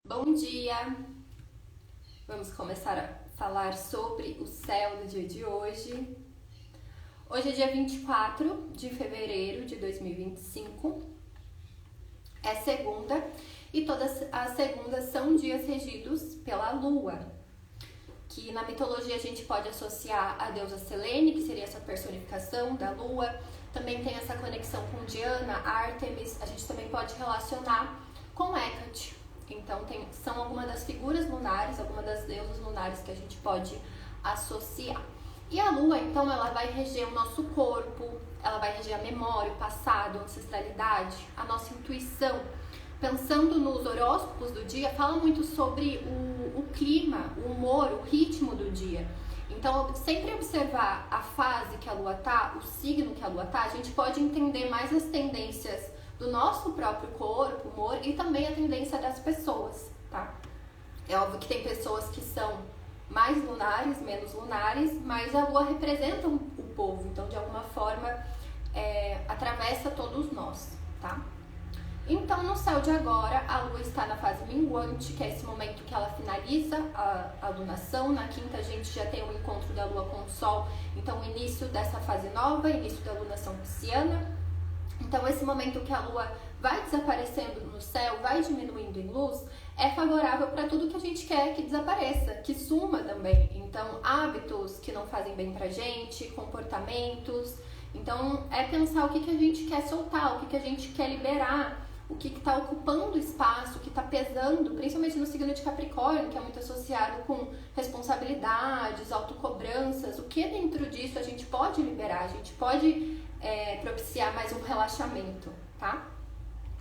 Bom dia! Vamos começar a falar sobre o céu do dia de hoje. Hoje é dia 24 de fevereiro de 2025, é segunda e todas as segundas são dias regidos pela lua, que na mitologia a gente pode associar a deusa Selene, que seria essa personificação da lua. Também tem essa conexão com Diana, Ártemis, a gente também pode relacionar com Hecate. Então, são algumas das figuras lunares, algumas das deusas lunares que a gente pode associar. E a lua, então, ela vai reger o nosso corpo, ela vai reger a memória, o passado, a ancestralidade, a nossa intuição. Pensando nos horóscopos do dia, fala muito sobre o clima, o humor, o ritmo do dia. Então, sempre observar a fase que a lua tá, o signo que a lua tá, a gente pode entender mais as tendências do nosso próprio corpo, humor, e também a tendência das pessoas, tá? É óbvio que tem pessoas que são mais lunares, menos lunares, mas a lua representa o povo, então de alguma forma atravessa todos nós, tá? Então no céu de agora, a lua está na fase minguante, que é esse momento que ela finaliza a lunação. Na quinta a gente já tem o encontro da lua com o sol, então o início dessa fase nova, início da lunação pisciana. Então, esse momento que a lua vai desaparecendo no céu, vai diminuindo em luz, é favorável para tudo que a gente quer que desapareça, que suma também. Então, hábitos que não fazem bem pra gente, comportamentos. Então, é pensar o que a gente quer soltar, o que a gente quer liberar, o que está ocupando espaço, o que está pesando, principalmente no signo de Capricórnio, que é muito associado com responsabilidades, autocobranças. O que dentro disso a gente pode liberar, a gente pode propiciar mais um relaxamento, tá?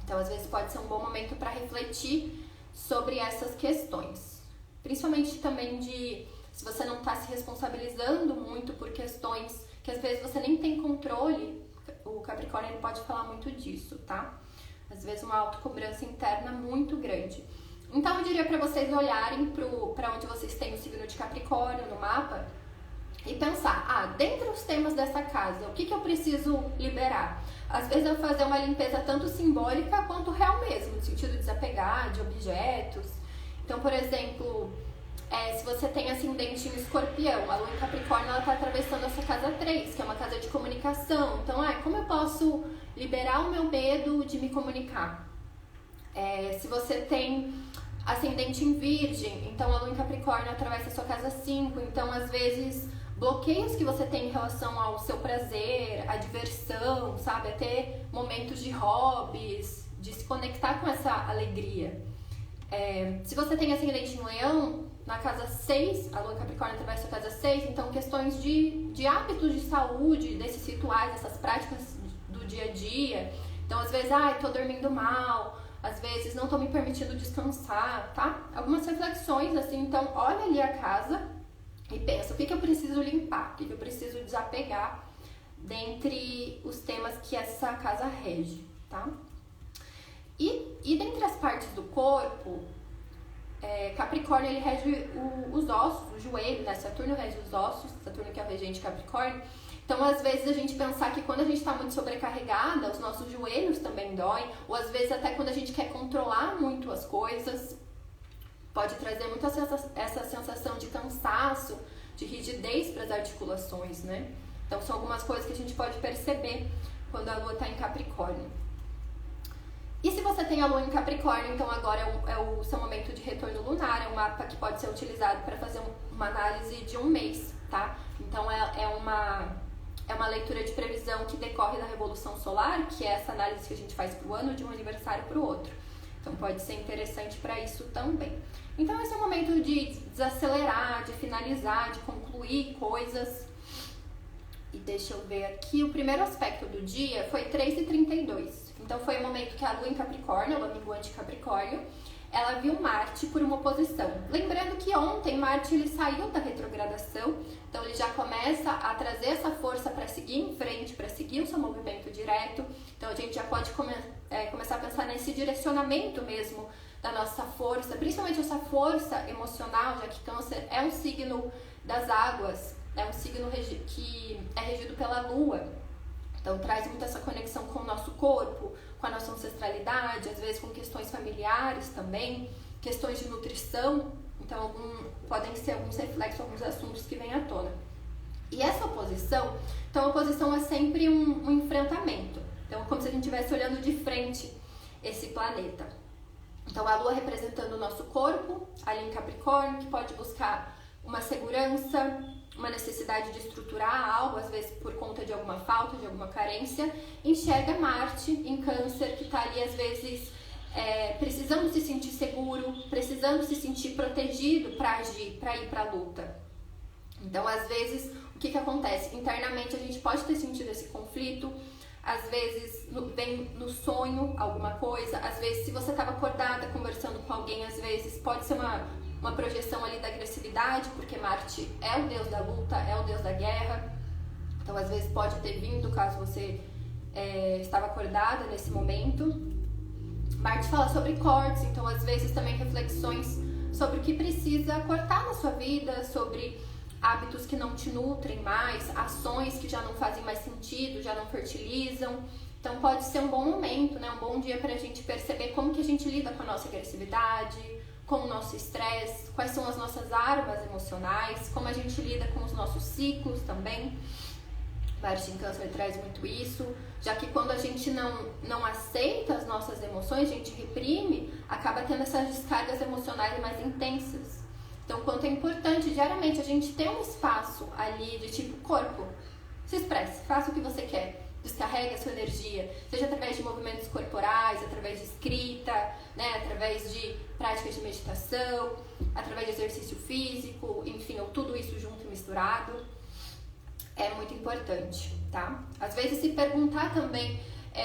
Então, às vezes pode ser um bom momento para refletir sobre essas questões. Principalmente também se você não está se responsabilizando muito por questões que às vezes você nem tem controle, o Capricórnio ele pode falar muito disso, tá? Às vezes uma autocobrança interna muito grande. Então, eu diria para vocês olharem para onde vocês têm o signo de Capricórnio no mapa e pensar, dentre os temas dessa casa, o que eu preciso liberar? Às vezes eu fazer uma limpeza tanto simbólica quanto real mesmo, no sentido de desapegar de objetos. Então, por exemplo, se você tem ascendente em Escorpião, a lua em Capricórnio ela está atravessando essa casa 3, que é uma casa de comunicação. Então, como eu posso liberar o meu medo de me comunicar? Se você tem ascendente em Virgem, então a lua em Capricórnio atravessa a sua casa 5, então às vezes bloqueios que você tem em relação ao seu prazer, à diversão, sabe? A ter momentos de hobbies, de se conectar com essa alegria. Se você tem ascendente em Leão, na casa 6, a lua em Capricórnio atravessa a casa 6, então questões de hábitos de saúde, desses rituais, essas práticas do dia a dia. Então, às vezes, tô dormindo mal, às vezes não tô me permitindo descansar, tá? Algumas reflexões, assim, então, olha ali a casa e pensa, o que eu preciso limpar, o que eu preciso desapegar dentre os temas que essa casa rege, tá? E dentre as partes do corpo, Capricórnio ele rege os ossos, o joelho, né? Saturno rege os ossos, Saturno que é o regente de Capricórnio. Então, às vezes, a gente pensar que quando a gente está muito sobrecarregada, os nossos joelhos também doem, ou às vezes até quando a gente quer controlar muito as coisas, pode trazer muito essa sensação de cansaço, de rigidez para as articulações, né? Então, são algumas coisas que a gente pode perceber quando a lua está em Capricórnio. E se você tem a lua em Capricórnio, então agora é o seu momento de retorno lunar, é um mapa que pode ser utilizado para fazer uma análise de um mês, tá? Então, é uma leitura de previsão que decorre da Revolução Solar, que é essa análise que a gente faz para o ano, de um aniversário para o outro. Então, pode ser interessante para isso também. Então, esse é o momento de desacelerar, de finalizar, de concluir coisas. E deixa eu ver aqui, o primeiro aspecto do dia foi 3h32. Então, foi o momento que a lua em Capricórnio, a lua minguante em Capricórnio, ela viu Marte por uma oposição. Lembrando que ontem Marte ele saiu da retrogradação, então ele já começa a trazer essa força para seguir em frente, para seguir o seu movimento direto. Então a gente já pode começar a pensar nesse direcionamento mesmo da nossa força, principalmente essa força emocional, já que Câncer é um signo das águas, é um signo que é regido pela lua. Então, traz muito essa conexão com o nosso corpo, com a nossa ancestralidade, às vezes com questões familiares também. questões de nutrição, então podem ser alguns reflexos, alguns assuntos que vêm à tona. E essa oposição, então a oposição é sempre um enfrentamento. Então, como se a gente estivesse olhando de frente esse planeta. Então, a Lua representando o nosso corpo, ali em Capricórnio, que pode buscar uma segurança, uma necessidade de estruturar algo, às vezes por conta de alguma falta, de alguma carência. Enxerga Marte em Câncer, que está ali, às vezes, precisando se sentir seguro, precisando se sentir protegido para agir, para ir para a luta. Então, às vezes, o que acontece? Internamente, a gente pode ter sentido esse conflito. Às vezes vem no sonho alguma coisa, às vezes se você estava acordada conversando com alguém, às vezes pode ser uma projeção ali da agressividade, porque Marte é o deus da luta, é o deus da guerra. Então às vezes pode ter vindo caso você estava acordada nesse momento. Marte fala sobre cortes, então às vezes também reflexões sobre o que precisa cortar na sua vida, sobre hábitos que não te nutrem mais, ações que já não fazem mais sentido, já não fertilizam. Então pode ser um bom momento, né? Um bom dia para a gente perceber como que a gente lida com a nossa agressividade, com o nosso estresse, quais são as nossas armas emocionais, como a gente lida com os nossos ciclos também. Marte em Câncer traz muito isso, já que quando a gente não aceita as nossas emoções, a gente reprime, acaba tendo essas descargas emocionais mais intensas. Então, quanto é importante diariamente a gente ter um espaço ali de tipo corpo, se expresse, faça o que você quer, descarregue a sua energia, seja através de movimentos corporais, através de escrita, né, através de práticas de meditação, através de exercício físico, enfim, ou tudo isso junto e misturado, é muito importante, tá? Às vezes se perguntar também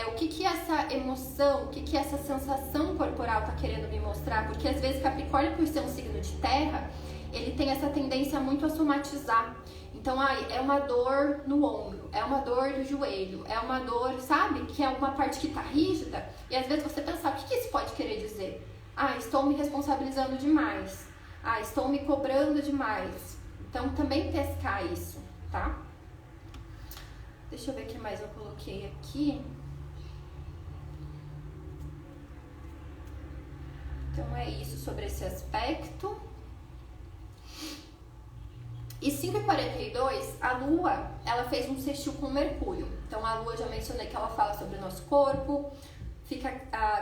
o que essa emoção, o que essa sensação corporal tá querendo me mostrar, porque às vezes Capricórnio, por ser um signo de terra, ele tem essa tendência muito a somatizar. Então, é uma dor no ombro, é uma dor no joelho, é uma dor, sabe? Que é uma parte que tá rígida, e às vezes você pensa, o que isso pode querer dizer? Estou me responsabilizando demais, estou me cobrando demais. Então, também pescar isso, tá? Deixa eu ver o que mais eu coloquei aqui. Então é isso sobre esse aspecto. E 5h42, a Lua, ela fez um sextil com Mercúrio. Então a Lua, já mencionei que ela fala sobre o nosso corpo.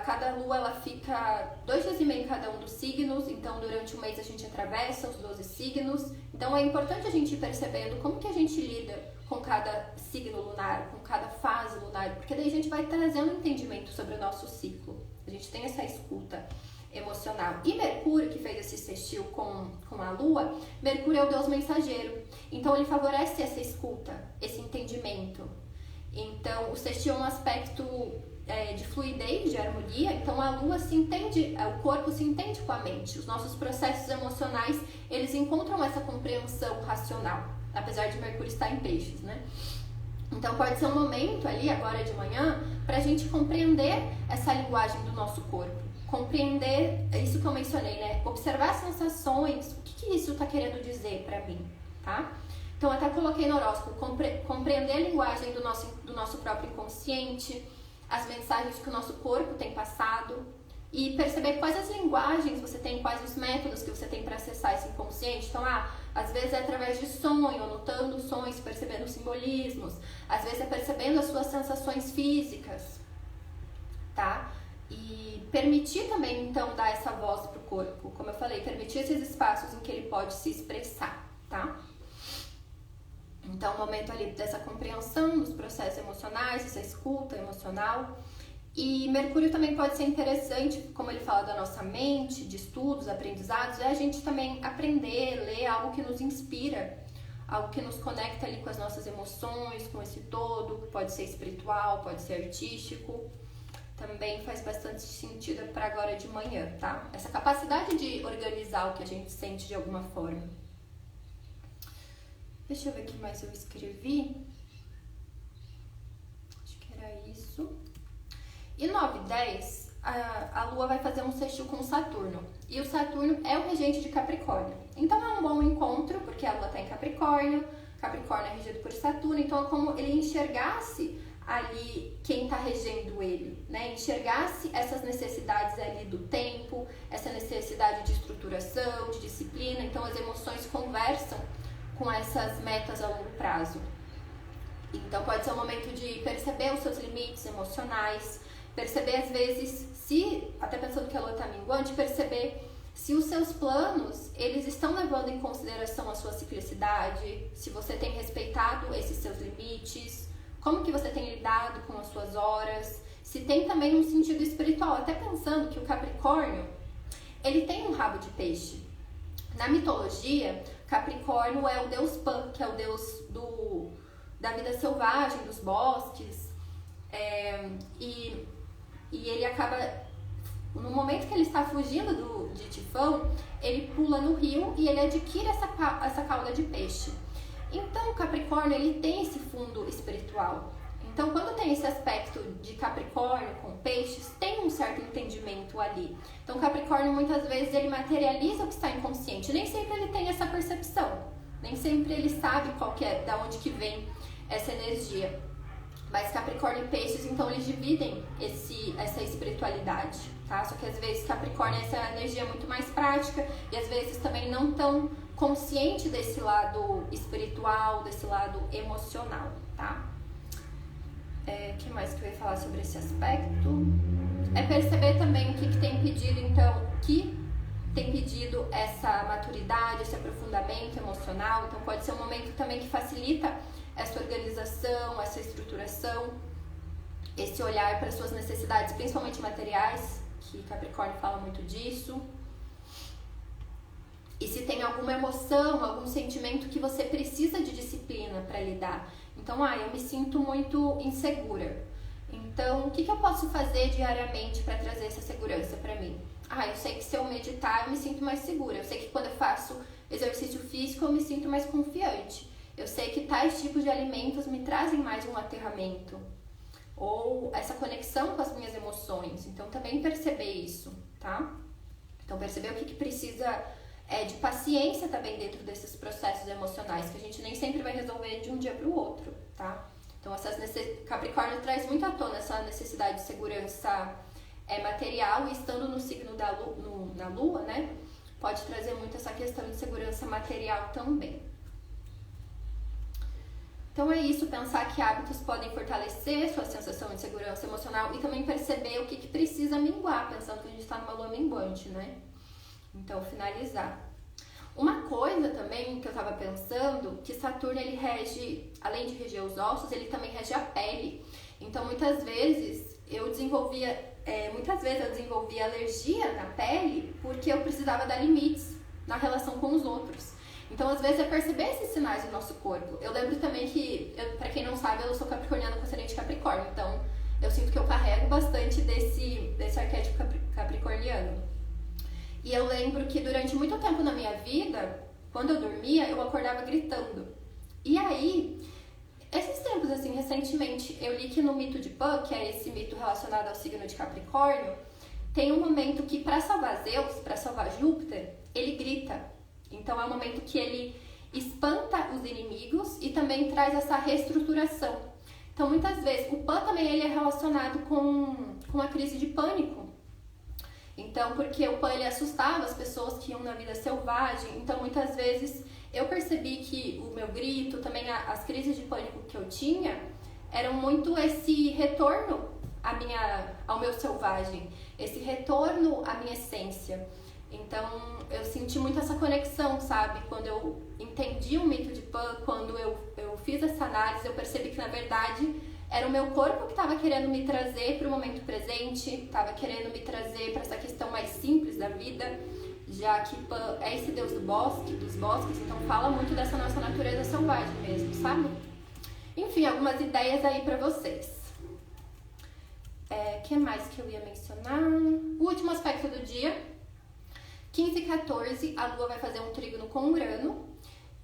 Cada Lua, ela fica 2 dias e meio em cada um dos signos. Então durante o mês a gente atravessa os 12 signos. Então é importante a gente ir percebendo como que a gente lida com cada signo lunar, com cada fase lunar. Porque daí a gente vai trazendo um entendimento sobre o nosso ciclo. A gente tem essa escuta emocional. E Mercúrio, que fez esse sextil com a Lua, Mercúrio é o deus mensageiro. Então ele favorece essa escuta, esse entendimento. Então o sextil é um aspecto de fluidez, de harmonia. Então a Lua se entende, o corpo se entende com a mente. Os nossos processos emocionais, eles encontram essa compreensão racional, apesar de Mercúrio estar em peixes, né? Então pode ser um momento ali, agora de manhã, para a gente compreender essa linguagem do nosso corpo. Compreender isso que eu mencionei, né? Observar as sensações, o que isso está querendo dizer para mim, tá? Então, eu até coloquei no horóscopo, compreender a linguagem do nosso próprio inconsciente, as mensagens que o nosso corpo tem passado e perceber quais as linguagens você tem, quais os métodos que você tem para acessar esse inconsciente. Então, às vezes é através de sonho, anotando sonhos, percebendo simbolismos, às vezes é percebendo as suas sensações físicas, tá? E permitir também, então, dar essa voz pro corpo. Como eu falei, permitir esses espaços em que ele pode se expressar, tá? Então, o momento ali dessa compreensão dos processos emocionais, essa escuta emocional. E Mercúrio também pode ser interessante, como ele fala da nossa mente, de estudos, aprendizados, é a gente também aprender, ler algo que nos inspira, algo que nos conecta ali com as nossas emoções, com esse todo, pode ser espiritual, pode ser artístico. Também faz bastante sentido para agora de manhã, tá? Essa capacidade de organizar o que a gente sente de alguma forma. Deixa eu ver o que mais eu escrevi. Acho que era isso. E 9 e 10, a Lua vai fazer um sextil com Saturno. E o Saturno é o regente de Capricórnio. Então é um bom encontro, porque a Lua está em Capricórnio. Capricórnio é regido por Saturno. Então é como ele enxergasse ali quem está regendo ele, né? Enxergasse essas necessidades ali do tempo, essa necessidade de estruturação, de disciplina. Então as emoções conversam com essas metas a longo prazo. Então pode ser um momento de perceber os seus limites emocionais, perceber às vezes, se, até pensando que a lua está minguante, perceber se os seus planos, eles estão levando em consideração a sua ciclicidade, se você tem respeitado esses seus limites, como que você tem lidado com as suas horas, se tem também um sentido espiritual, até pensando que o Capricórnio, ele tem um rabo de peixe. Na mitologia, Capricórnio é o deus Pan, que é o deus da vida selvagem, dos bosques, e ele acaba, no momento que ele está fugindo de Tifão, ele pula no rio e ele adquire essa cauda de peixe. Então, o Capricórnio, ele tem esse fundo espiritual. Então, quando tem esse aspecto de Capricórnio com peixes, tem um certo entendimento ali. Então, o Capricórnio, muitas vezes, ele materializa o que está inconsciente. Nem sempre ele tem essa percepção. Nem sempre ele sabe da onde que vem essa energia. Mas Capricórnio e Peixes, então, eles dividem essa espiritualidade, tá? Só que às vezes Capricórnio é essa energia muito mais prática e às vezes também não tão consciente desse lado espiritual, desse lado emocional, tá? Que mais que eu ia falar sobre esse aspecto? É perceber também o que tem pedido, então, essa maturidade, esse aprofundamento emocional. Então pode ser um momento também que facilita essa organização, essa estruturação, esse olhar para suas necessidades, principalmente materiais, que Capricórnio fala muito disso. E se tem alguma emoção, algum sentimento que você precisa de disciplina para lidar. Então, eu me sinto muito insegura. Então, o que eu posso fazer diariamente para trazer essa segurança para mim? Eu sei que se eu meditar, eu me sinto mais segura. Eu sei que quando eu faço exercício físico, eu me sinto mais confiante. Eu sei que tais tipos de alimentos me trazem mais um aterramento. Ou essa conexão com as minhas emoções. Então, também perceber isso, tá? Então, perceber o que precisa de paciência também dentro desses processos emocionais, que a gente nem sempre vai resolver de um dia para o outro, tá? Então, Capricórnio traz muito à tona essa necessidade de segurança material, e estando no signo na Lua, né? Pode trazer muito essa questão de segurança material também. Então é isso, pensar que hábitos podem fortalecer sua sensação de segurança emocional e também perceber o que precisa minguar, pensando que a gente está numa lua minguante, né? Então, finalizar. Uma coisa também que eu estava pensando, que Saturno, ele rege, além de reger os ossos, ele também rege a pele. Então, muitas vezes eu desenvolvia alergia na pele porque eu precisava dar limites na relação com os outros. Então, às vezes, é perceber esses sinais do nosso corpo. Eu lembro também que, pra quem não sabe, eu sou capricorniana com ascendente Capricórnio. Então, eu sinto que eu carrego bastante desse arquétipo capricorniano. E eu lembro que durante muito tempo na minha vida, quando eu dormia, eu acordava gritando. E aí, esses tempos, assim, recentemente, eu li que no mito de Pan, que é esse mito relacionado ao signo de Capricórnio, tem um momento que, para salvar Zeus, para salvar Júpiter, ele grita. Então, é um momento que ele espanta os inimigos e também traz essa reestruturação. Então, muitas vezes, o Pan também ele é relacionado com a crise de pânico. Então, porque o Pan ele assustava as pessoas que iam na vida selvagem. Então, muitas vezes, eu percebi que o meu grito, também as crises de pânico que eu tinha, eram muito esse retorno ao meu selvagem, esse retorno à minha essência. Então, eu senti muito essa conexão, sabe? Quando eu entendi o mito de Pan, quando eu fiz essa análise, eu percebi que, na verdade, era o meu corpo que estava querendo me trazer para o momento presente, estava querendo me trazer para essa questão mais simples da vida, já que Pan é esse deus dos bosques, então fala muito dessa nossa natureza selvagem mesmo, sabe? Enfim, algumas ideias aí para vocês. Que mais que eu ia mencionar? O último aspecto do dia, 15 e 14, a Lua vai fazer um trígono com Urano.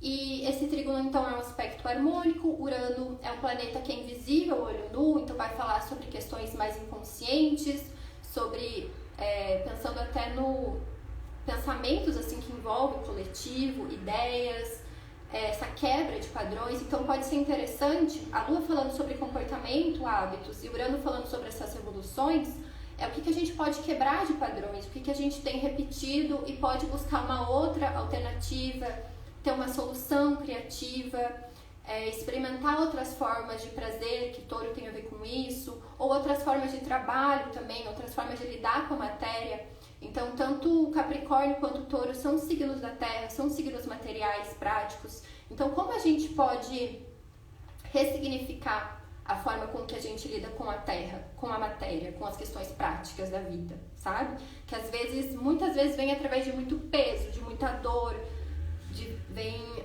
E esse trígono, então, é um aspecto harmônico. Urano é um planeta que é invisível ao olho nu, então vai falar sobre questões mais inconscientes, pensando até no pensamentos assim, que envolvem o coletivo, ideias, essa quebra de padrões, então pode ser interessante, a Lua falando sobre comportamento, hábitos, e Urano falando sobre essas revoluções, é o que a gente pode quebrar de padrões, o que a gente tem repetido e pode buscar uma outra alternativa, ter uma solução criativa, experimentar outras formas de prazer, que Touro tem a ver com isso, ou outras formas de trabalho também, outras formas de lidar com a matéria. Então, tanto o Capricórnio quanto o Touro são signos da Terra, são signos materiais, práticos. Então, como a gente pode ressignificar a forma com que a gente lida com a Terra, com a matéria, com as questões práticas da vida, sabe? Que às vezes, muitas vezes vem através de muito peso, de muita dor,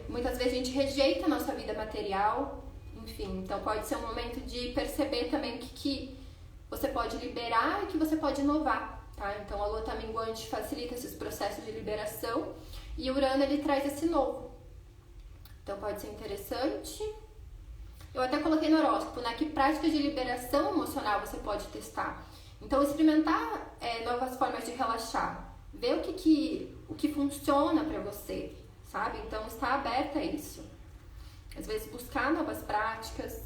muitas vezes a gente rejeita a nossa vida material, enfim. Então, pode ser um momento de perceber também o que você pode liberar e o que você pode inovar. Tá? Então a Lua tá minguante facilita esses processos de liberação e o Urano ele traz esse novo. Então pode ser interessante. Eu até coloquei no horóscopo, né? Que práticas de liberação emocional você pode testar. Então experimentar novas formas de relaxar, ver o que funciona pra você, sabe? Então estar aberta a isso. Às vezes buscar novas práticas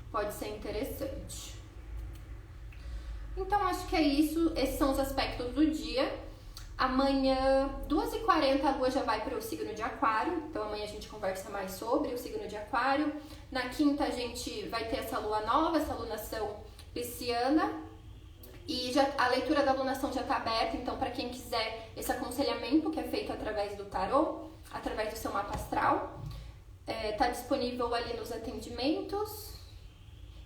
pode ser interessante. Então, acho que é isso. Esses são os aspectos do dia. Amanhã, 2h40, a Lua já vai para o signo de Aquário. Então, amanhã a gente conversa mais sobre o signo de Aquário. Na quinta, a gente vai ter essa Lua nova, essa lunação pisciana. E a leitura da lunação já está aberta. Então, para quem quiser esse aconselhamento que é feito através do tarô, através do seu mapa astral, está disponível ali nos atendimentos.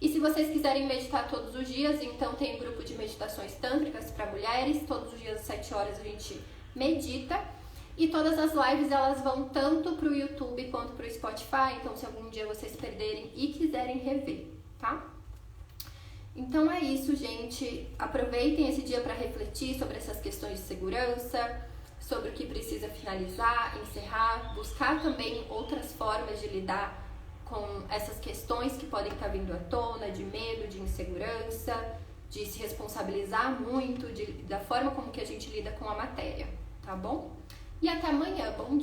E se vocês quiserem meditar todos os dias, então tem um grupo de meditações tântricas para mulheres. Todos os dias às 7 horas a gente medita. E todas as lives elas vão tanto para o YouTube quanto para o Spotify. Então se algum dia vocês perderem e quiserem rever, tá? Então é isso, gente. Aproveitem esse dia para refletir sobre essas questões de segurança, sobre o que precisa finalizar, encerrar, buscar também outras formas de lidar com essas questões que podem estar vindo à tona, de medo, de insegurança, de se responsabilizar muito da forma como que a gente lida com a matéria, tá bom? E até amanhã, bom dia!